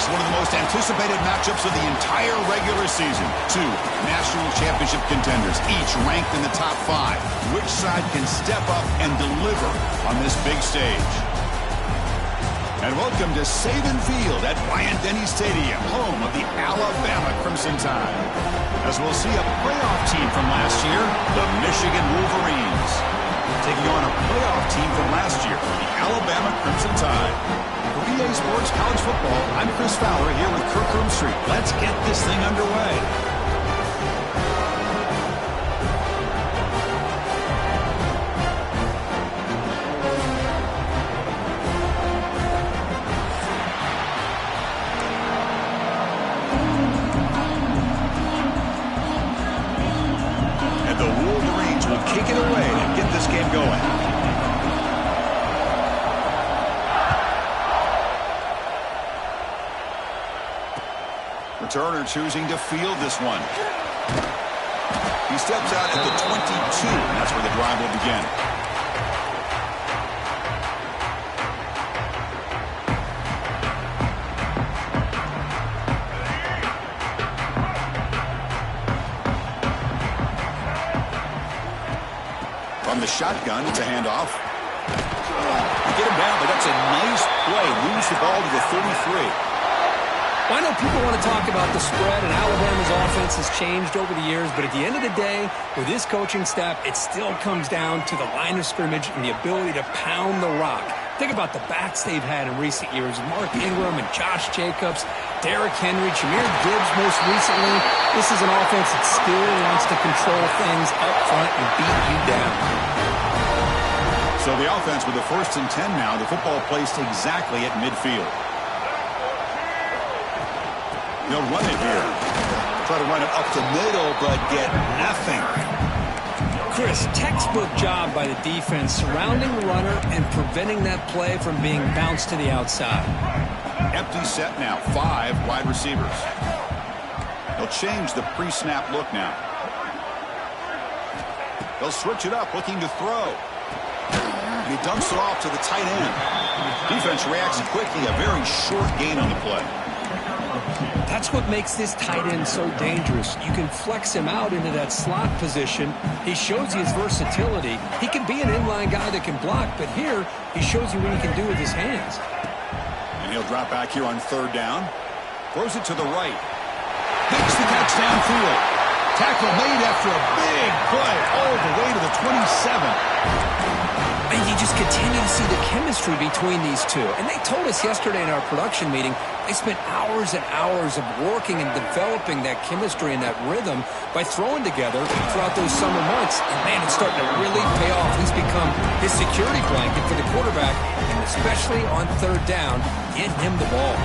one of the most anticipated matchups of the entire regular season. Two national championship contenders, each ranked in the top 5. Which side can step up and deliver on this big stage? And welcome to Saban Field at Bryant-Denny Stadium, home of the Alabama Crimson Tide. As we'll see a playoff team from last year, the Michigan Wolverines, taking on a playoff team from last year, the Alabama Crimson Tide. For EA Sports College Football, I'm Chris Fowler here with Kirk Herbstreit. Let's get this thing underway. And the Wolverines will kick it away and get this game going. Returner choosing to field this one. He steps out at the 22, and that's where the drive will begin. From the shotgun, it's a handoff. Get him down, but that's a nice play. Moves the ball to the 33. Well, I know people want to talk about the spread, and Alabama's offense has changed over the years, but at the end of the day, with this coaching staff, it still comes down to the line of scrimmage and the ability to pound the rock. Think about the backs they've had in recent years. Mark Ingram and Josh Jacobs, Derrick Henry, Jahmyr Gibbs most recently. This is an offense that still wants to control things up front and beat you down. So the offense with the 1st and 10 now, the football placed exactly at midfield. They'll run it here. Try to run it up the middle, but get nothing. Chris, textbook job by the defense surrounding the runner and preventing that play from being bounced to the outside. Empty set now, 5 wide receivers. They'll change the pre-snap look now. They'll switch it up, looking to throw. And he dumps it off to the tight end. Defense reacts quickly, a very short gain on the play. That's what makes this tight end so dangerous. You can flex him out into that slot position. He shows you his versatility. He can be an inline guy that can block, but here he shows you what he can do with his hands. And he'll drop back here on 3rd down. Throws it to the right. Makes the catch downfield. Tackle made after a big play all the way to the 27. And you just continue to see the chemistry between these two. And they told us yesterday in our production meeting, they spent hours and hours of working and developing that chemistry and that rhythm by throwing together throughout those summer months. And, man, it's starting to really pay off. He's become his security blanket for the quarterback, and especially on 3rd down, get him the ball.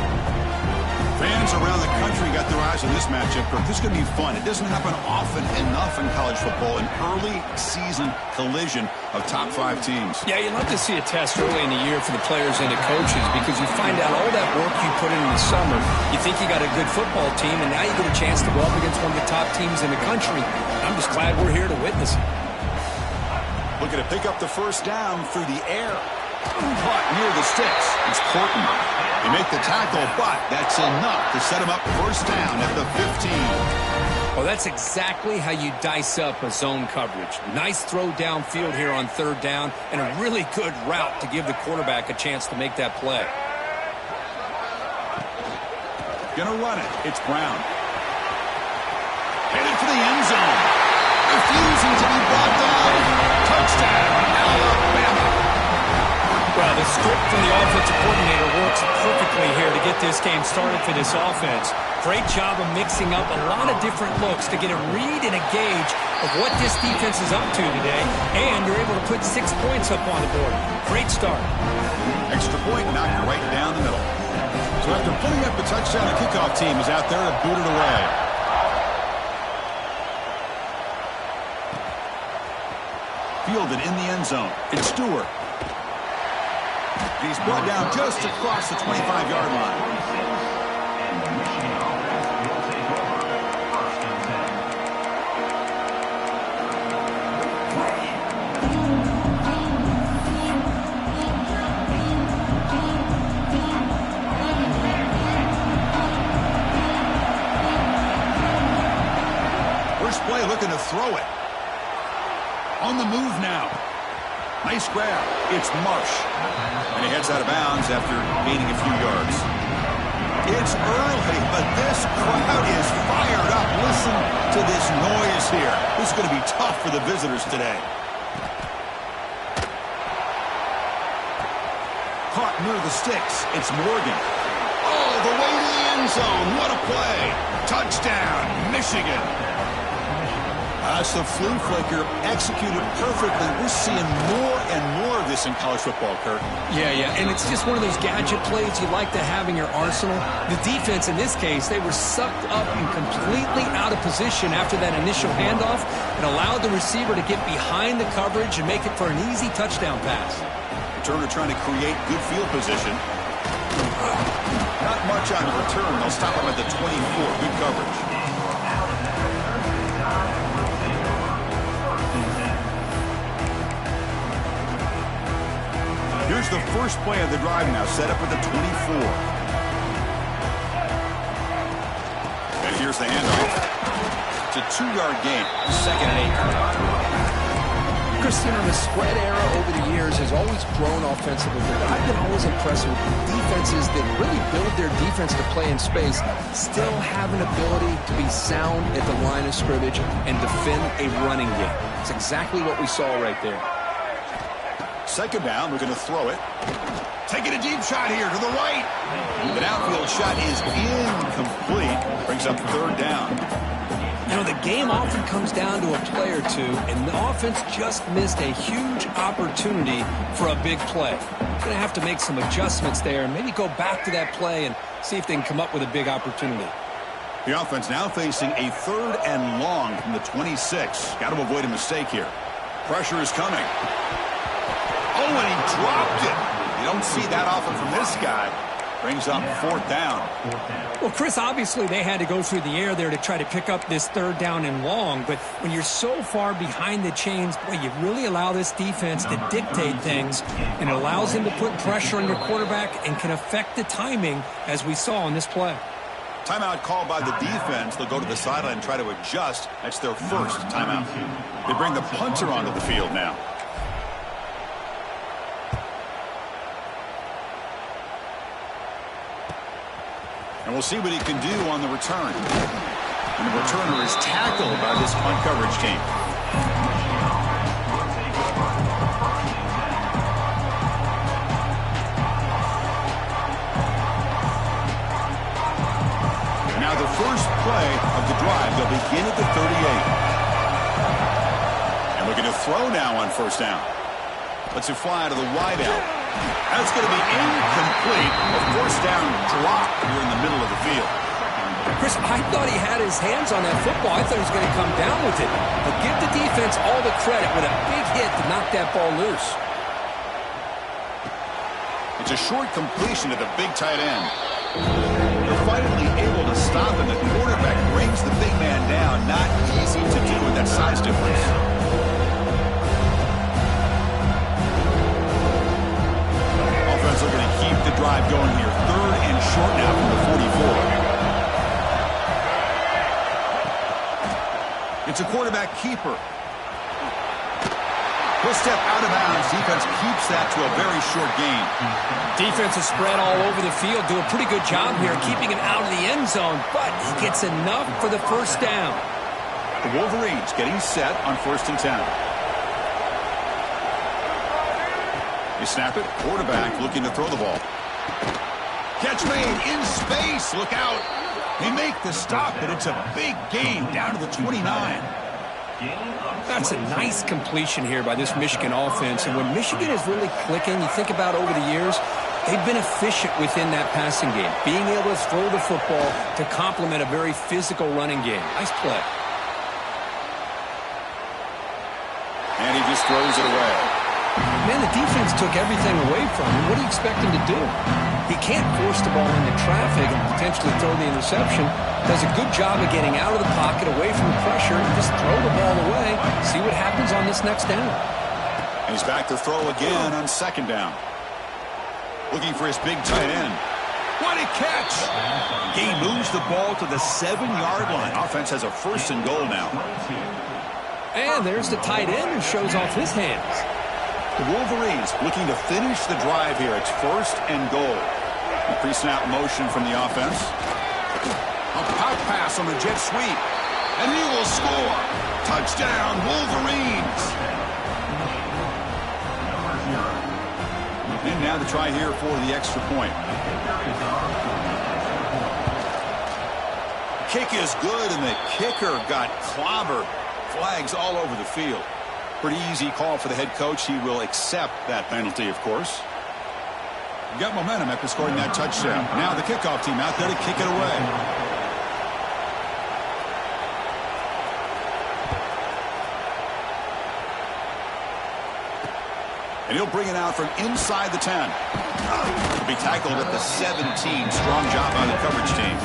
Fans around the country got their eyes on this matchup. This is going to be fun. It doesn't happen often enough in college football, an early season collision of top 5 teams. Yeah, you love to see a test early in the year for the players and the coaches because you find out all that work you put in the summer. You think you got a good football team, and now you get a chance to go up against one of the top teams in the country. I'm just glad we're here to witness it. Looking to pick up the 1st down through the air. Caught near the sticks. It's Porton. They make the tackle, but that's enough to set him up 1st down at the 15. Well, that's exactly how you dice up a zone coverage. Nice throw downfield here on 3rd down, and a really good route to give the quarterback a chance to make that play. Gonna run it. It's Brown. Headed for the end zone. Refusing to be brought down. Touchdown, Alabama. Well, the script from the offensive coordinator works perfectly here to get this game started for this offense. Great job of mixing up a lot of different looks to get a read and a gauge of what this defense is up to today, and you're able to put 6 points up on the board. Great start. Extra point knocked right down the middle. So after putting up the touchdown, the kickoff team is out there to boot it away. Fielded in the end zone. It's Stewart. He's brought down just across the 25-yard line. first play, looking to throw it. On the move now. Nice grab. It's Marsh. And he heads out of bounds after gaining a few yards. It's early, but this crowd is fired up. Listen to this noise here. This is going to be tough for the visitors today. Caught near the sticks. It's Morgan. Oh, the way to the end zone. What a play. Touchdown, Michigan. That's the flea flicker executed perfectly. We're seeing more and more of this in college football, Kurt. Yeah, and it's just one of those gadget plays you like to have in your arsenal. The defense, in this case, they were sucked up and completely out of position after that initial handoff. It allowed the receiver to get behind the coverage and make it for an easy touchdown pass. Turner trying to create good field position. Not much on the return. They'll stop him at the 24. Good coverage. Here's the first play of the drive now, set up at the 24. And here's the handoff. It's a 2-yard gain, 2nd and 8. Christian, the spread era over the years has always grown offensively, but I've been always impressed with defenses that really build their defense to play in space, still have an ability to be sound at the line of scrimmage and defend a running game. It's exactly what we saw right there. Second down, we're going to throw it. Taking a deep shot here to the right. The downfield shot is incomplete. Brings up 3rd down. You know, the game often comes down to a play or two, and the offense just missed a huge opportunity for a big play. Going to have to make some adjustments there and maybe go back to that play and see if they can come up with a big opportunity. The offense now facing a 3rd and long from the 26. Got to avoid a mistake here. Pressure is coming. Oh, and he dropped it. You don't see that often from this guy. Brings up 4th down. Well, Chris, obviously they had to go through the air there to try to pick up this 3rd down and long, but when you're so far behind the chains, boy, you really allow this defense to dictate things, and it allows them to put pressure on your quarterback and can affect the timing, as we saw on this play. Timeout called by the defense. They'll go to the sideline and try to adjust. That's their first timeout. They bring the punter onto the field now. And we'll see what he can do on the return. And the returner is tackled by this punt coverage team. Now the first play of the drive, they'll begin at the 38. And we're going to throw now on 1st down. Let's it fly to the wide out. That's going to be incomplete. A 4th down drop here in the middle of the field. Chris, I thought he had his hands on that football. I thought he was going to come down with it. But give the defense all the credit with a big hit to knock that ball loose. It's a short completion to the big tight end. They're finally able to stop him. The quarterback brings the big man down. Not easy to do with that size difference. Offense looking to keep the drive going here. 3rd and short now from the 44. It's a quarterback keeper. He'll step out of bounds. Defense keeps that to a very short gain. Defense is spread all over the field. Do a pretty good job here keeping him out of the end zone, but he gets enough for the 1st down. The Wolverines getting set on 1st and 10. They snap it. Quarterback looking to throw the ball. Catch made in space. Look out. They make the stop, and it's a big gain down to the 29. That's a nice completion here by this Michigan offense. And when Michigan is really clicking, you think about over the years, they've been efficient within that passing game, being able to throw the football to complement a very physical running game. Nice play. And he just throws it away. Man, the defense took everything away from him. What do you expect him to do? He can't force the ball into traffic and potentially throw the interception. Does a good job of getting out of the pocket, away from the pressure, and just throw the ball away. See what happens on this next down. He's back to throw again on 2nd down. Looking for his big tight end. What a catch! He moves the ball to the 7-yard line. Offense has a 1st and goal now. And there's the tight end who shows off his hands. The Wolverines looking to finish the drive here. It's 1st and goal. A pre-snap motion from the offense. A pop pass on the jet sweep. And he will score. Touchdown, Wolverines. And now to try here for the extra point. Kick is good, and the kicker got clobbered. Flags all over the field. Pretty easy call for the head coach. He will accept that penalty, of course. Got momentum after scoring that touchdown. Now the kickoff team out there to kick it away. And he'll bring it out from inside the 10. He'll be tackled at the 17. Strong job on the coverage team.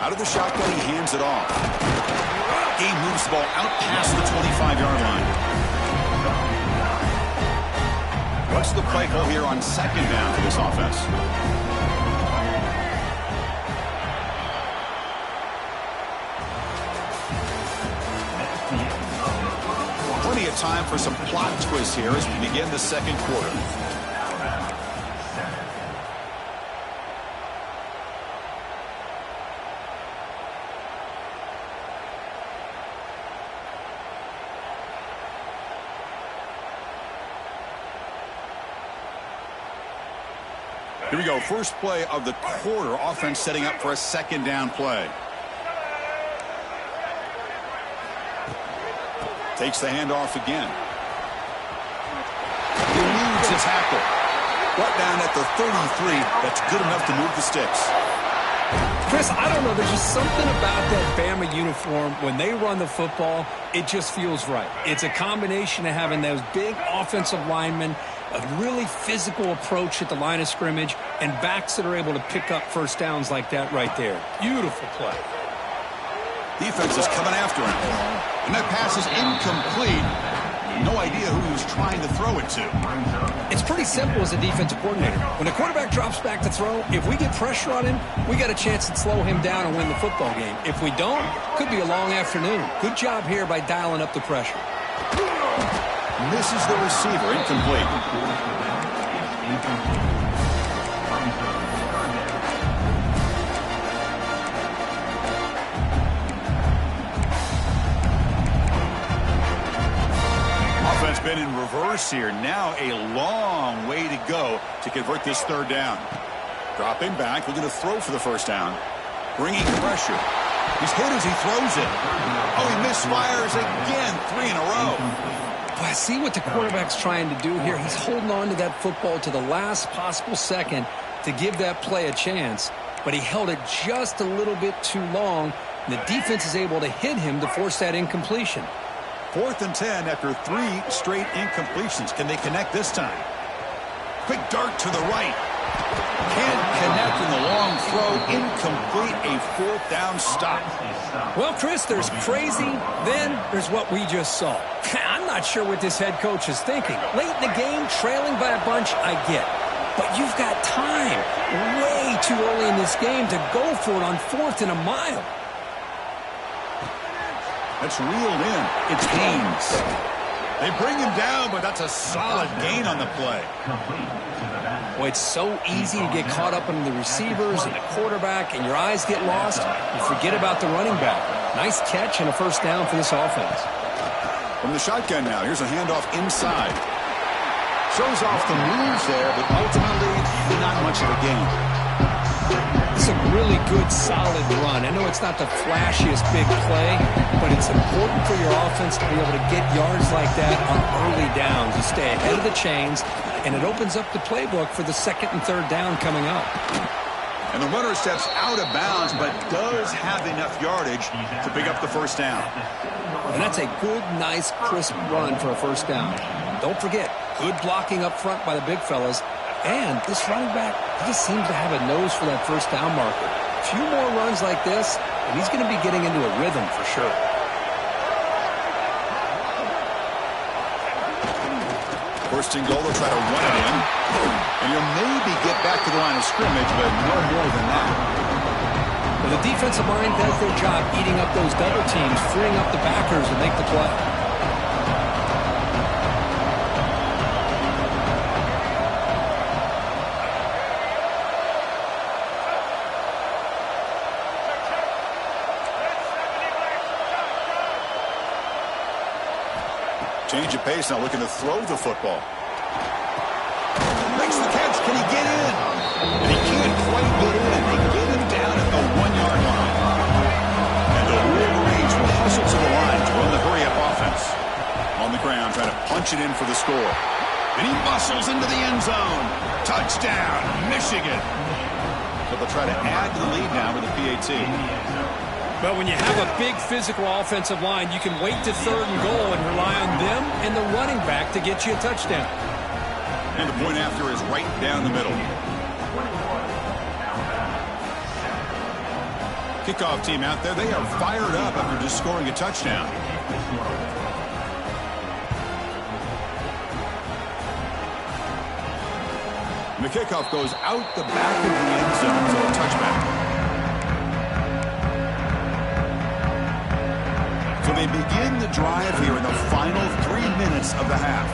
Out of the shotgun, he hands it off. He moves the ball out past the 25-yard line. What's the play call here on 2nd down for this offense? Plenty of time for some plot twists here as we begin the 2nd quarter. Here we go. First play of the quarter. Offense setting up for a 2nd down play. Takes the handoff again. Eludes a tackle. Brought down at the 33. That's good enough to move the sticks. Chris, I don't know. There's just something about that Bama uniform. When they run the football, it just feels right. It's a combination of having those big offensive linemen, a really physical approach at the line of scrimmage, and backs that are able to pick up first downs like that right there. Beautiful play. Defense is coming after him. And that pass is incomplete. No idea who he was trying to throw it to. It's pretty simple as a defensive coordinator. When the quarterback drops back to throw, if we get pressure on him, we got a chance to slow him down and win the football game. If we don't, could be a long afternoon. Good job here by dialing up the pressure. Misses the receiver. Incomplete. Offense been in reverse here. Now a long way to go to convert this 3rd down. Dropping back, looking to throw for the 1st down. Bringing pressure. He's hit as he throws it. Oh, he misfires again. 3 in a row. Well, I see what the quarterback's trying to do here. He's holding on to that football to the last possible second to give that play a chance, but he held it just a little bit too long, and the defense is able to hit him to force that incompletion. 4th and 10 after 3 straight incompletions. Can they connect this time? Quick dart to the right. Can't connect in the long throw. Incomplete. A 4th down stop. Well, Chris, there's crazy, then there's what we just saw. I'm not sure what this head coach is thinking. Late in the game, trailing by a bunch, I get. But you've got time, way too early in this game, to go for it on 4th and a mile. That's reeled in. It's Haynes. They bring him down, but that's a solid gain on the play. Well, it's so easy to get caught up in the receivers and the quarterback, and your eyes get lost. You forget about the running back. Nice catch and a 1st down for this offense. From the shotgun now, here's a handoff inside. Shows off the moves there, but ultimately not much of a gain. It's a really good, solid run. I know it's not the flashiest big play, but it's important for your offense to be able to get yards like that on early downs. You stay ahead of the chains, and it opens up the playbook for the 2nd and 3rd down coming up. And the runner steps out of bounds, but does have enough yardage to pick up the 1st down. And that's a good, nice, crisp run for a 1st down. Don't forget, good blocking up front by the big fellas. And this running back, he just seems to have a nose for that 1st down marker. A few more runs like this, and he's going to be getting into a rhythm for sure. First and goal, they'll try to run it in. And you'll maybe get back to the line of scrimmage, but no more than that. Well, the defensive line does their job eating up those double teams, freeing up the backers to make the play. Change of pace now, looking to throw the football. Makes the catch. Can he get in? And he can't quite get in. They get him down at the 1-yard line. And the Wolverines will hustle to the line to run the hurry-up offense. On the ground, trying to punch it in for the score. And he muscles into the end zone. Touchdown, Michigan. So they'll try to add to the lead now with the PAT. But when you have a big physical offensive line, you can wait to third and goal and rely on them and the running back to get you a touchdown. And the point after is right down the middle. Kickoff team out there, they are fired up after just scoring a touchdown. And the kickoff goes out the back of the end zone, so a touchback. So they begin the drive here in the final 3 minutes of the half.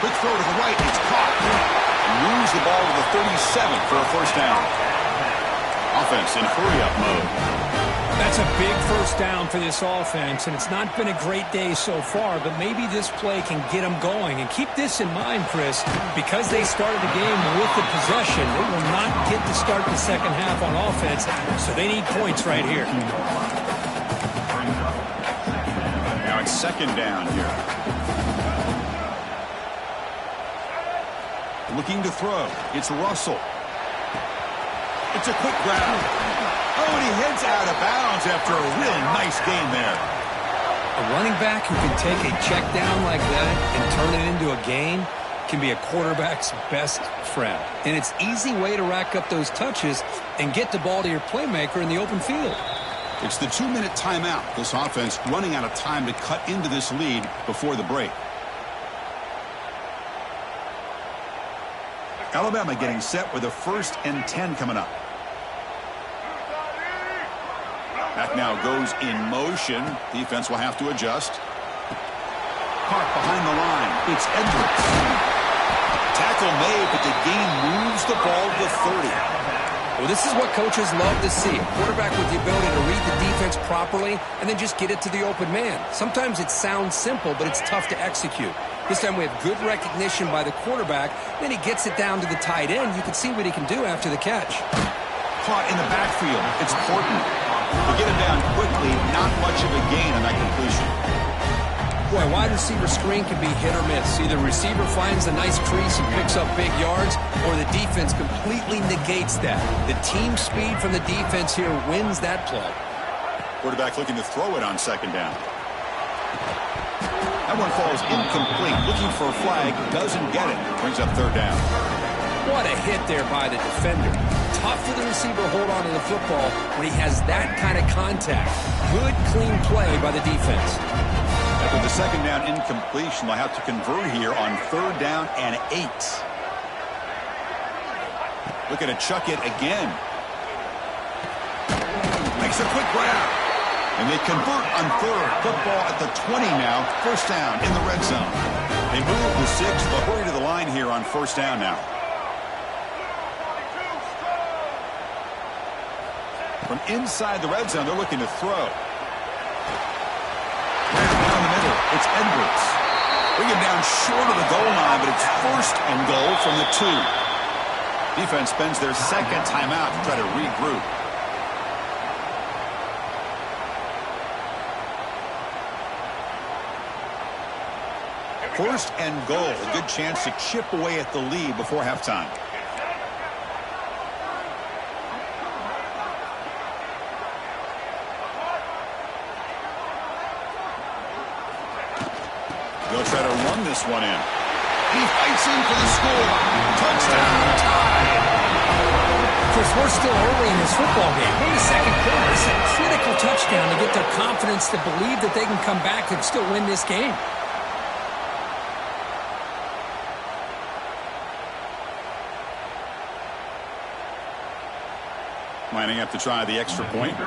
Quick throw to the right, it's caught. Moves the ball to the 37 for a first down. Offense in hurry-up mode. That's a big first down for this offense, and it's not been a great day so far, but maybe this play can get them going. And keep this in mind, Chris, because they started the game with the possession, they will not get to start the second half on offense, so they need points right here. Now it's second down here. Looking to throw. It's Russell. It's a quick grab. Oh, and he heads out of bounds after a really nice gain there. A running back who can take a check down like that and turn it into a gain can be a quarterback's best friend. And it's an easy way to rack up those touches and get the ball to your playmaker in the open field. It's the 2-minute timeout. This offense running out of time to cut into this lead before the break. Alabama getting set with a 1st and 10 coming up. Back now goes in motion. Defense will have to adjust. Park behind the line. It's Edwards. Tackle made, but the gain moves the ball to the 30. Well, this is what coaches love to see. A quarterback with the ability to read the defense properly and then just get it to the open man. Sometimes it sounds simple, but it's tough to execute. This time we have good recognition by the quarterback. Then he gets it down to the tight end. You can see what he can do after the catch. Caught in the backfield. It's Porton. They get him down quickly. Not much of a gain on that completion. Boy, wide receiver screen can be hit or miss. Either receiver finds a nice crease and picks up big yards, or the defense completely negates that. The team speed from the defense here wins that play. Quarterback looking to throw it on second down. That one falls incomplete. Looking for a flag. Doesn't get it. Brings up third down. What a hit there by the defender. Tough for the receiver to hold on to the football when he has that kind of contact. Good, clean play by the defense. With the second down incompletion, they'll have to convert here on 3rd down and 8. Looking to chuck it again. Makes a quick grab. And they convert on 3rd. Football at the 20 now. First down in the red zone. They move the 6. They'll hurry to the line here on first down now. From inside the red zone, they're looking to throw. Down the middle, it's Edwards. Bring him down short of the goal line, but it's 1st and goal from the 2. Defense spends their second timeout to try to regroup. First and goal, a good chance to chip away at the lead before halftime. They'll try to run this one in. He fights in for the score. Touchdown, tie. Chris, we're still early in this football game. We're in the second quarter. It's a critical touchdown to get their confidence to believe that they can come back and still win this game. Lining up to try the extra point.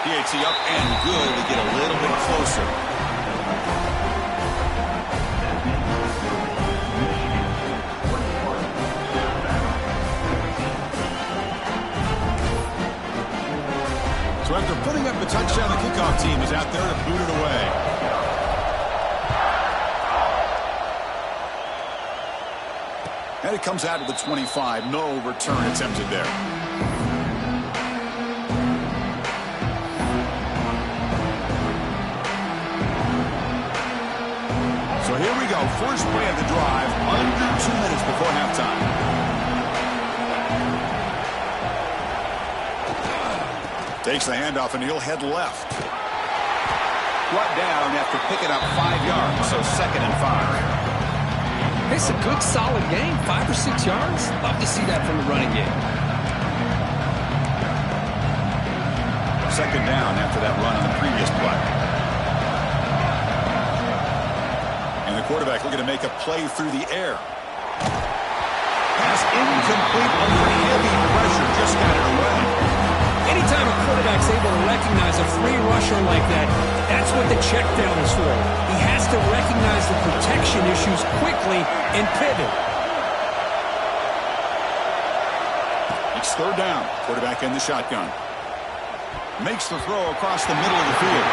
DHC up and good to get a little bit closer. So after putting up a touchdown, the kickoff team is out there to boot it away. And it comes out to the 25. No return attempted there. So here we go. First play of the drive. Under 2 minutes before halftime. Takes the handoff, and he'll head left. Brought down after picking up 5 yards, so 2nd and 5. It's a good, solid game. 5 or 6 yards. Love to see that from the running game. 2nd down after that run on the previous play. And the quarterback looking to make a play through the air. Pass incomplete under heavy pressure. Just got it away. Anytime a quarterback's able to recognize a free rusher like that, that's what the check down is for. He has to recognize the protection issues quickly and pivot. It's 3rd down. Quarterback in the shotgun. Makes the throw across the middle of the field.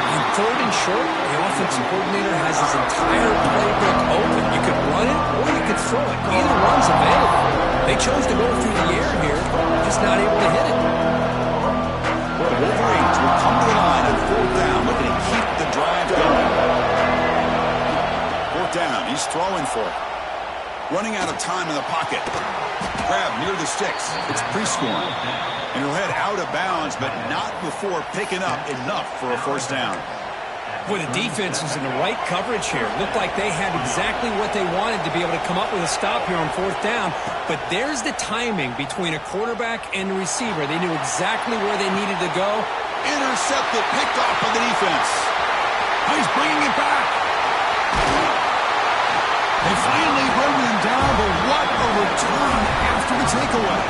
On 3rd and short, the offensive coordinator has his entire playbook open. You could run it or you could throw it. Either one's available. They chose to go through the air here, just not able to hit it. Well, the Wolverines will come to the line on 4th down, looking to keep the drive going. 4th down, he's throwing for it. Running out of time in the pocket. Grab near the sticks. It's pre-scoring. And he'll head out of bounds, but not before picking up enough for a 1st down. Boy, the defense is in the right coverage here. Looked like they had exactly what they wanted to be able to come up with a stop here on 4th down. But there's the timing between a quarterback and the receiver. They knew exactly where they needed to go. Intercepted, picked off by the defense. He's bringing it back. They finally bring him down, but what a return after the takeaway.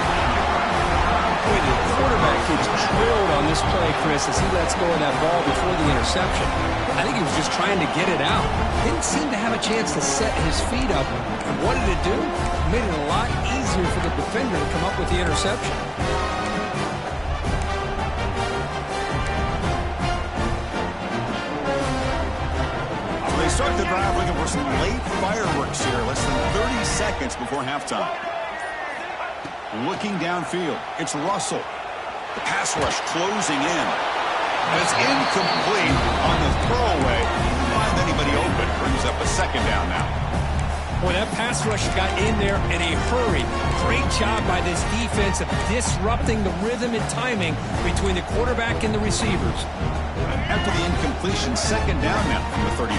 Boy, the quarterback gets drilled on this play, Chris, as he lets go of that ball before the interception. I think he was just trying to get it out. Didn't seem to have a chance to set his feet up. And what did it do? It made it a lot easier for the defender to come up with the interception. So they start the drive looking for some late fireworks here. Less than 30 seconds before halftime. Looking downfield, it's Russell. The pass rush closing in. And it's incomplete on the throwaway. Didn't find anybody open. Brings up a 2nd down now. Boy, that pass rush got in there in a hurry. Great job by this defense of disrupting the rhythm and timing between the quarterback and the receivers. After the incompletion, 2nd down now from the 35.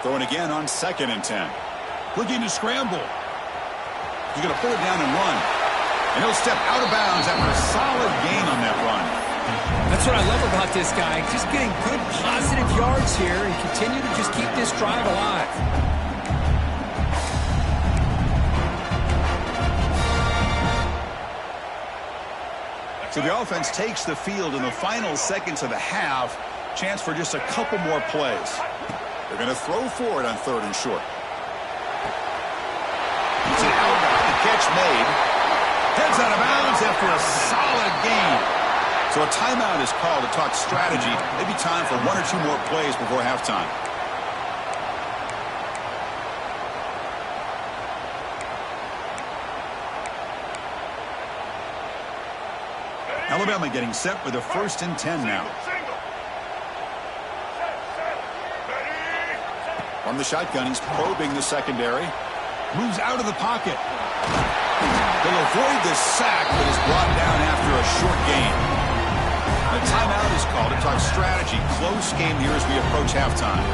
Throwing again on 2nd and 10. Looking to scramble. He's going to pull it down and run. And he'll step out of bounds after a solid gain on that run. That's what I love about this guy. Just getting good, positive yards here and continue to just keep this drive alive. So the offense takes the field in the final seconds of the half. Chance for just a couple more plays. They're going to throw for it on 3rd and short. It's an outbound, the catch made. Heads out of bounds after a solid gain. So a timeout is called to talk strategy. Maybe time for 1 or 2 more plays before halftime. Alabama getting set with a 1st and 10 now. From the shotgun, he's probing the secondary. Moves out of the pocket. He'll avoid the sack, but is brought down after a short gain. A timeout is called to talk strategy. Close game here as we approach halftime.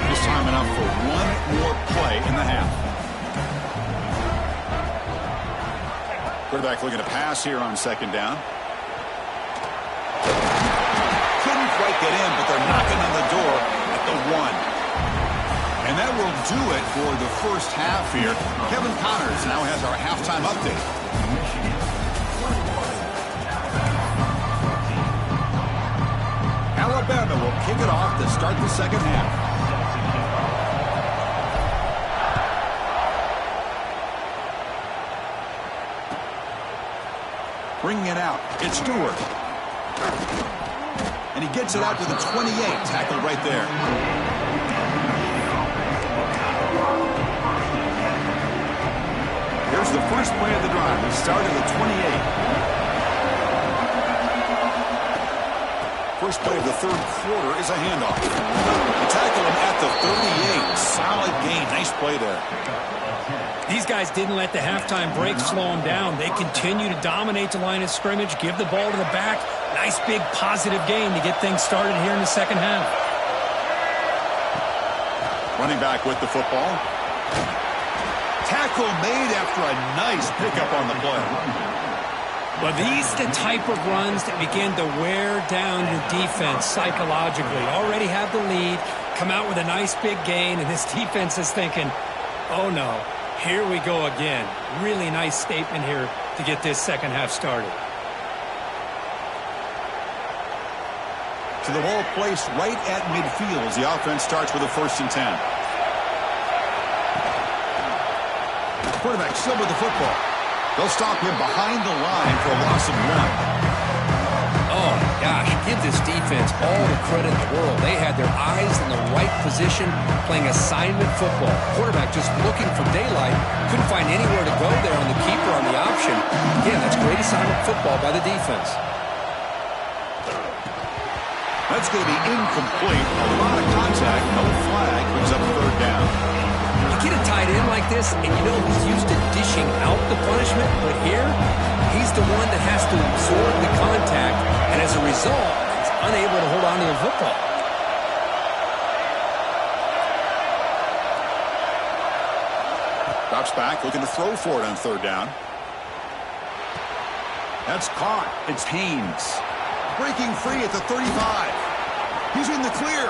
This time enough for one more play in the half. Quarterback looking to pass here on second down. Couldn't quite get in, but they're knocking on the door at the 1. And that will do it for the first half here. Kevin Connors now has our halftime update. Alabama will kick it off to start the second half. Bringing it out, it's Stewart. And he gets it out to the 28, tackled right there. Here's the first play of the drive. We start at the 28. First play of the third quarter is a handoff. Tackle him at the 38. Solid gain. Nice play there. These guys didn't let the halftime break slow them down. They continue to dominate the line of scrimmage, give the ball to the back. Nice big positive gain to get things started here in the second half. Running back with the football. Tackle made after a nice pickup on the play. Well, these are the type of runs that begin to wear down your defense psychologically. Already have the lead, come out with a nice big gain, and this defense is thinking, oh no, here we go again. Really nice statement here to get this second half started. To the ball placed right at midfield as the offense starts with a 1st and 10. Quarterback still with the football. They'll stop him behind the line for a loss of 1. Oh, gosh, give this defense all the credit in the world. They had their eyes in the right position playing assignment football. Quarterback just looking for daylight. Couldn't find anywhere to go there on the keeper on the option. Again, that's great assignment football by the defense. That's going to be incomplete. A lot of contact. No flag. Brings up 3rd down. Get a tight end like this, and you know he's used to dishing out the punishment, but here, he's the one that has to absorb the contact, and as a result, he's unable to hold on to the football. Drops back, looking to throw for it on 3rd down. That's caught. It's Haynes. Breaking free at the 35. He's in the clear.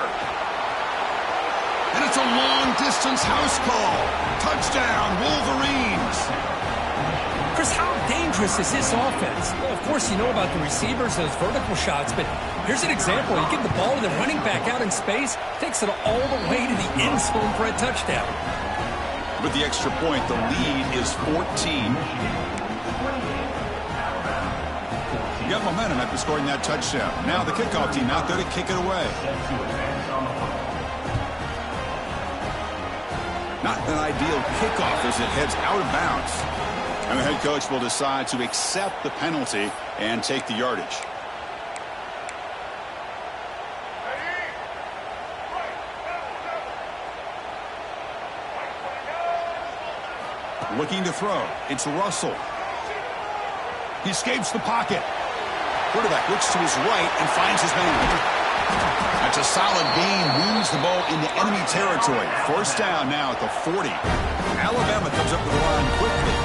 And it's a long-distance house call. Touchdown, Wolverines. Chris, how dangerous is this offense? Well, of course, you know about the receivers, those vertical shots, but here's an example. You give the ball to the running back out in space, takes it all the way to the end zone for a touchdown. With the extra point, the lead is 14. You got momentum after scoring that touchdown. Now the kickoff team out there to kick it away. Not an ideal kickoff as it heads out of bounds. And the head coach will decide to accept the penalty and take the yardage. Looking to throw. It's Russell. He escapes the pocket. Quarterback looks to his right and finds his man. That's a solid gain. Moves the ball into enemy territory. 1st down now at the 40. Alabama comes up to the line quickly.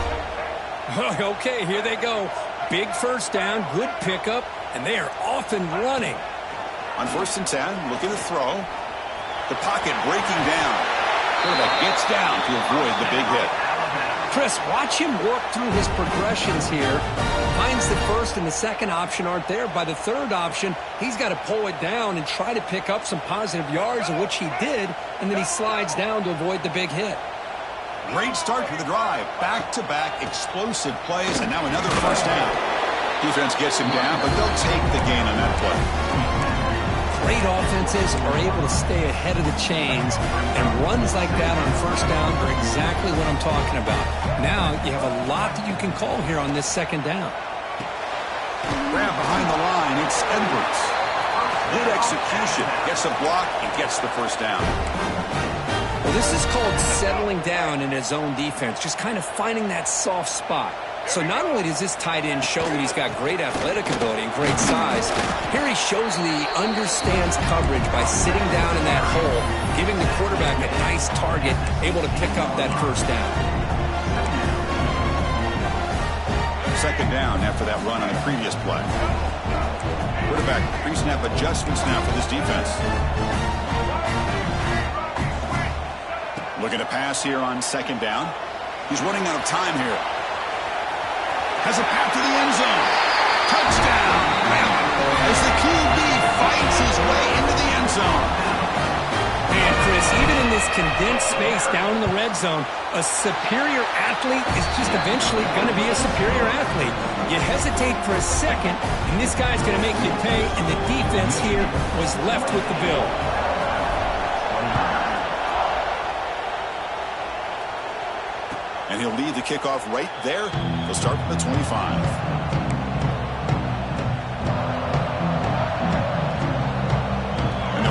Okay, here they go. Big 1st down, good pickup, and they are off and running. On 1st and 10, looking to throw. The pocket breaking down. Quarterback gets down to avoid the big hit. Chris, watch him work through his progressions here. Finds the 1st and the 2nd option aren't there. By the 3rd option, he's got to pull it down and try to pick up some positive yards, of which he did, and then he slides down to avoid the big hit. Great start for the drive. Back-to-back explosive plays, and now another 1st down. Defense gets him down, but they'll take the gain on that play. Great offenses are able to stay ahead of the chains, and runs like that on 1st down are exactly what I'm talking about. Now you have a lot that you can call here on this 2nd down. Grab behind the line, it's Edwards. Good execution, gets a block, and gets the 1st down. Well, this is called settling down in his own defense, just kind of finding that soft spot. So not only does this tight end show that he's got great athletic ability and great size, here he shows that he understands coverage by sitting down in that hole, giving the quarterback a nice target, able to pick up that first down. Second down after that run on the previous play. Quarterback pre-snap adjustments now for this defense. Looking to pass here on second down. He's running out of time here. Has a path to the end zone. Touchdown. As the QB fights his way into the end zone. And Chris, even in this condensed space down in the red zone, a superior athlete is just eventually going to be a superior athlete. You hesitate for a second, and this guy's going to make you pay, and the defense here was left with the bill. And he'll lead the kickoff right there. He'll start from the 25.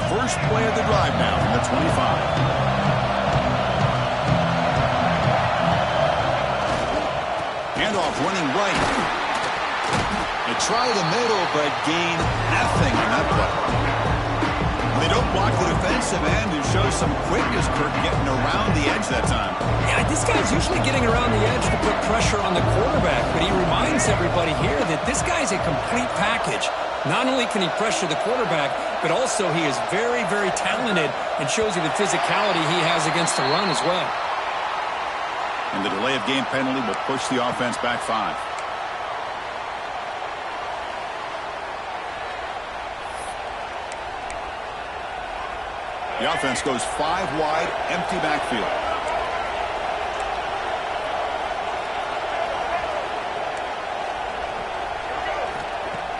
First play of the drive now from the 25. Handoff running right. They try the middle, but gain nothing on that play. They don't block the defensive end and show some quickness, Kirk, getting around the edge that time. Yeah, this guy's usually getting around the edge to put pressure on the quarterback, but he reminds everybody here that this guy's a complete package. Not only can he pressure the quarterback, but also he is very, very talented and shows you the physicality he has against the run as well. And the delay of game penalty will push the offense back 5. The offense goes 5 wide, empty backfield.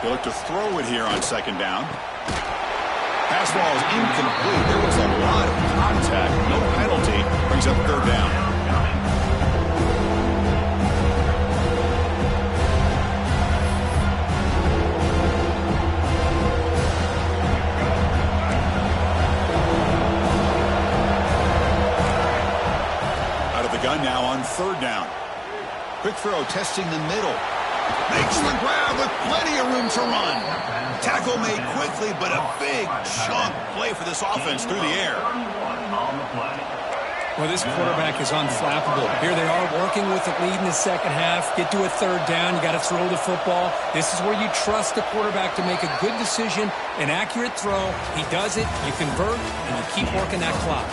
They look to throw it here on second down. Pass ball is incomplete. There was a lot of contact. No penalty. Brings up third down. Out of the gun now on third down. Quick throw testing the middle. Makes the grab with plenty of room to run. Tackle made quickly, but a big chunk play for this offense through the air. Well, this quarterback is unflappable. Here they are working with the lead in the second half. Get to a third down. You got to throw the football. This is where you trust the quarterback to make a good decision, an accurate throw. He does it, you convert, and you keep working that clock.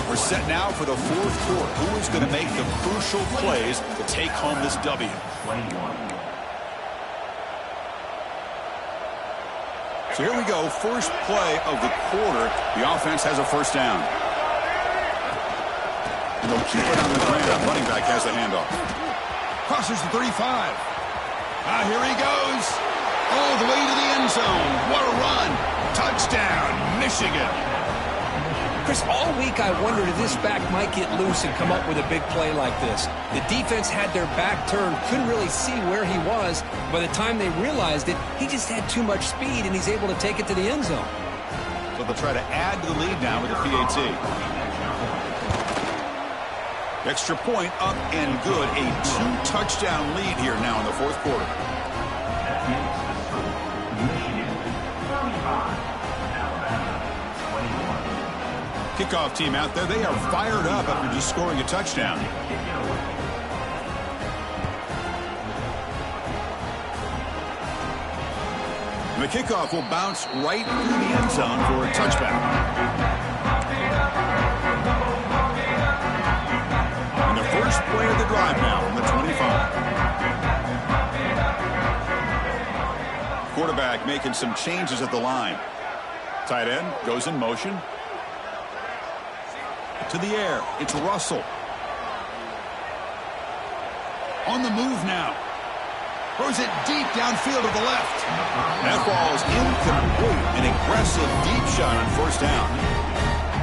We're set now for the fourth quarter. Who is going to make the crucial plays to take home this W? So here we go, first play of the quarter. The offense has a first down. And they'll keep it on the ground. Running back has the handoff. Crosses the 35. Here he goes. All the way to the end zone. What a run. Touchdown, Michigan. Chris, all week I wondered if this back might get loose and come up with a big play like this. The defense had their back turned, couldn't really see where he was. By the time they realized it, he just had too much speed, and he's able to take it to the end zone. So they'll try to add to the lead now with a PAT. Extra point up and good. A 2-touchdown lead here now in the fourth quarter. Kickoff team out there, they are fired up after just scoring a touchdown. And the kickoff will bounce right through the end zone for a touchback. And the first play of the drive now from the 25. Quarterback making some changes at the line. Tight end goes in motion. To the air, it's Russell. On the move now. Throws it deep downfield to the left. That ball is incomplete. An aggressive deep shot on first down.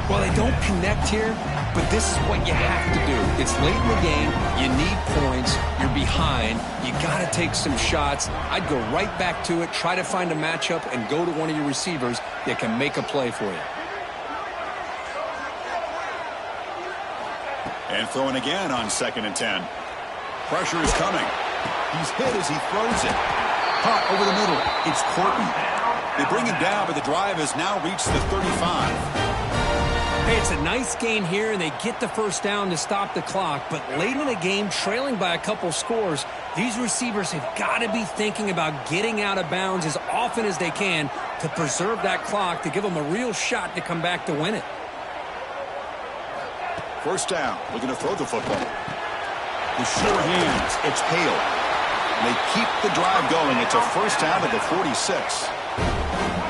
Well, they don't connect here, but this is what you have to do. It's late in the game. You need points. You're behind. You got to take some shots. I'd go right back to it, try to find a matchup, and go to one of your receivers that can make a play for you. And throwing again on 2nd and 10. Pressure is coming. He's hit as he throws it. Caught over the middle. It's Courtney. They bring him down, but the drive has now reached the 35. Hey, it's a nice gain here, and they get the first down to stop the clock. But late in the game, trailing by a couple scores, these receivers have got to be thinking about getting out of bounds as often as they can to preserve that clock, to give them a real shot to come back to win it. First down, looking to throw the football. The sure hands, it's Hale. They keep the drive going. It's a first down at the 46.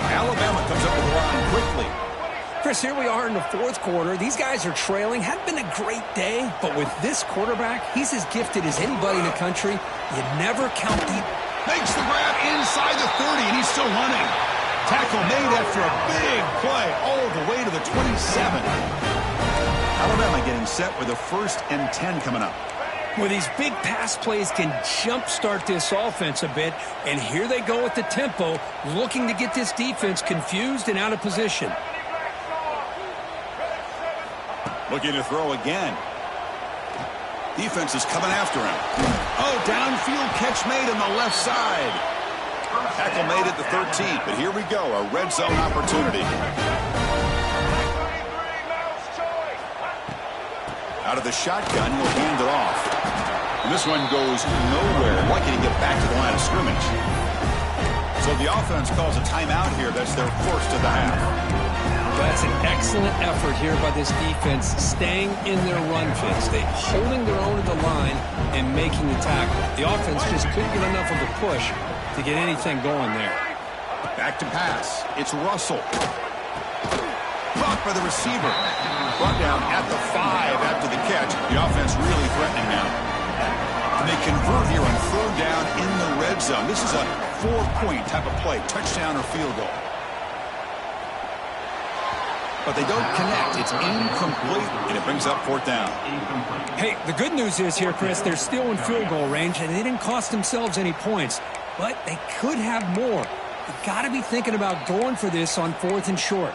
Alabama comes up with the line quickly. Chris, here we are in the fourth quarter. These guys are trailing. Hadn't been a great day, but with this quarterback, he's as gifted as anybody in the country. You never count the... Makes the grab inside the 30, and he's still running. Tackle made after a big play all the way to the 27. Alabama getting set with a 1st and 10 coming up. Well, these big pass plays can jumpstart this offense a bit, and here they go with the tempo, looking to get this defense confused and out of position. Looking to throw again. Defense is coming after him. Oh, downfield catch made on the left side. Tackle made at the 13th, but here we go, a red zone opportunity. Out of the shotgun, he'll hand it off. And this one goes nowhere. Lucky to get back to the line of scrimmage. So the offense calls a timeout here. That's their first of the half. That's an excellent effort here by this defense, staying in their run fits. They're holding their own at the line and making the tackle. The offense just couldn't get enough of a push to get anything going there. Back to pass. It's Russell. Caught by the receiver. Brought down at the 5 after the catch. The offense really threatening now. And they convert here on 3rd down in the red zone. This is a 4-point type of play, touchdown or field goal. But they don't connect. It's incomplete, and it brings up 4th down. Hey, the good news is here, Chris, they're still in field goal range, and they didn't cost themselves any points. But they could have more. You've got to be thinking about going for this on 4th and short.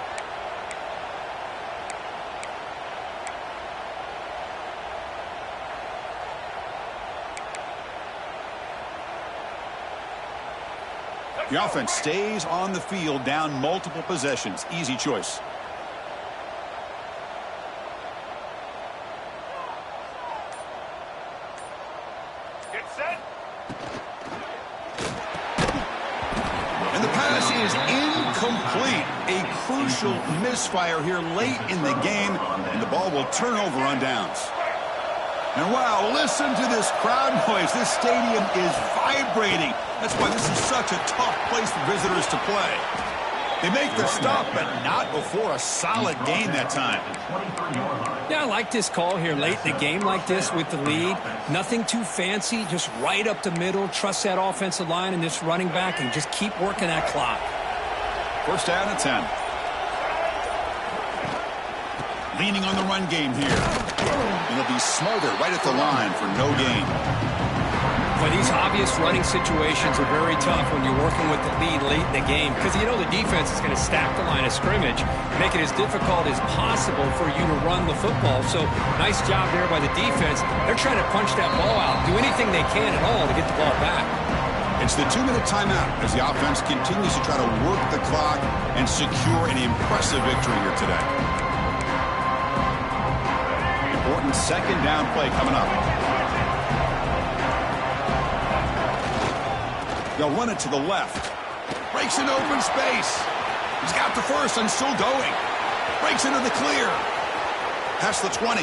The offense stays on the field, down multiple possessions. Easy choice. Get set. And the pass is incomplete. A crucial misfire here late in the game, and the ball will turn over on downs. And wow, listen to this crowd noise. This stadium is vibrating. That's why this is such a tough place for visitors to play. They make the stop, but not before a solid gain that time. Yeah, I like this call here late in the game like this with the lead. Nothing too fancy, just right up the middle. Trust that offensive line and this running back and just keep working that clock. First down and 10. Leaning on the run game here. And it'll be smothered right at the line for no gain. But these obvious running situations are very tough when you're working with the lead late in the game because you know the defense is going to stack the line of scrimmage, make it as difficult as possible for you to run the football. So nice job there by the defense. They're trying to punch that ball out, do anything they can at all to get the ball back. It's the 2-minute timeout as the offense continues to try to work the clock and secure an impressive victory here today. Important 2nd down play coming up. They'll run it to the left. Breaks into open space. He's got the first and still going. Breaks into the clear. Past the 20.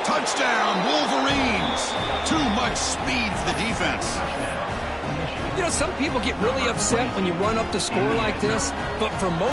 Touchdown, Wolverines. Too much speed for the defense. You know, some people get really upset when you run up the score like this, but for most